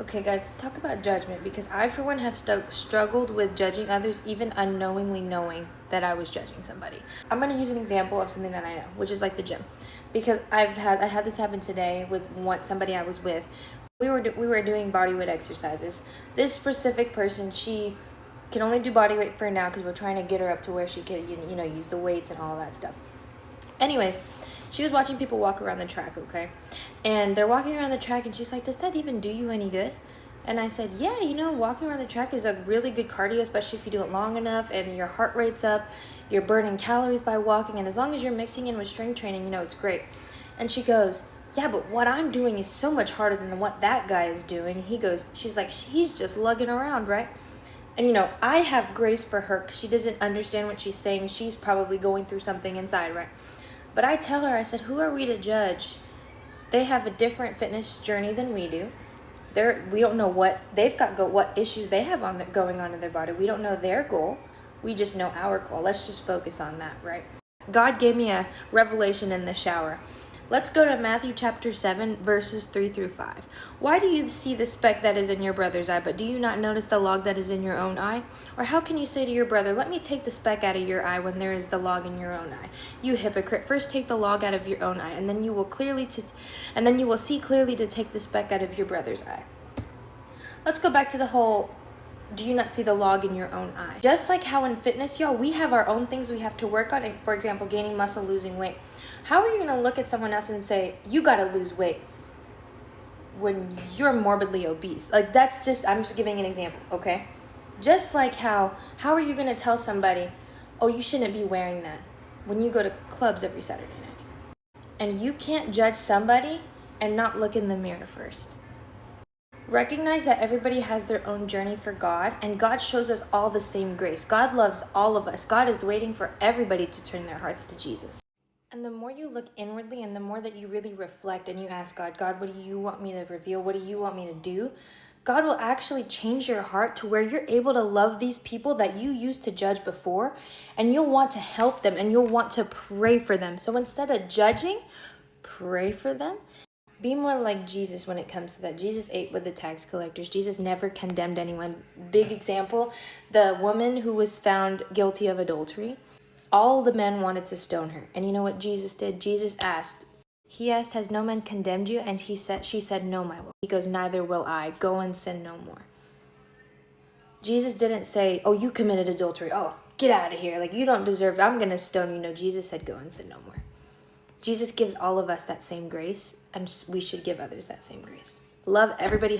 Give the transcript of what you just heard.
Okay, guys, let's talk about judgment because I, for one, have struggled with judging others, even unknowingly knowing that I was judging somebody. I'm going to use an example of something that I know, which is like the gym, because I had this happen today with somebody I was with. We were doing body weight exercises. This specific person, she can only do body weight for now because we're trying to get her up to where she could use the weights and all that stuff. Anyways, she was watching people walk around the track, okay? And they're walking around the track, and she's like, does that even do you any good? And I said, yeah, walking around the track is a really good cardio, especially if you do it long enough and your heart rate's up, you're burning calories by walking, and as long as you're mixing in with strength training, it's great. And she goes, yeah, but what I'm doing is so much harder than what that guy is doing. She's like, he's just lugging around, right? And I have grace for her because she doesn't understand what she's saying. She's probably going through something inside, right? But I tell her, I said, who are we to judge? They have a different fitness journey than we do. We don't know what they've got, what issues they have going on in their body. We don't know their goal. We just know our goal. Let's just focus on that, right? God gave me a revelation in the shower. Let's go to Matthew chapter 7, verses 3 through 5. Why do you see the speck that is in your brother's eye, but do you not notice the log that is in your own eye? Or how can you say to your brother, let me take the speck out of your eye when there is the log in your own eye? You hypocrite, first take the log out of your own eye, and then you will see clearly to take the speck out of your brother's eye. Let's go back to the whole, do you not see the log in your own eye? Just like how in fitness, y'all, we have our own things we have to work on. For example, gaining muscle, losing weight. How are you going to look at someone else and say, you got to lose weight when you're morbidly obese? Like, I'm just giving an example, okay? Just like how are you going to tell somebody, oh, you shouldn't be wearing that when you go to clubs every Saturday night? And you can't judge somebody and not look in the mirror first. Recognize that everybody has their own journey for God, and God shows us all the same grace. God loves all of us. God is waiting for everybody to turn their hearts to Jesus. And the more you look inwardly and the more that you really reflect and you ask God, what do you want me to reveal? What do you want me to do? God will actually change your heart to where you're able to love these people that you used to judge before, and you'll want to help them and you'll want to pray for them. So instead of judging, pray for them. Be more like Jesus when it comes to that. Jesus ate with the tax collectors. Jesus never condemned anyone. Big example, the woman who was found guilty of adultery. All the men wanted to stone her. And you know what Jesus did? Jesus asked, has no man condemned you? And she said, no, my Lord. He goes, neither will I. Go and sin no more. Jesus didn't say, oh, you committed adultery. Oh, get out of here. Like, you don't deserve it. I'm going to stone you. No, Jesus said, go and sin no more. Jesus gives all of us that same grace, and we should give others that same grace. Love everybody.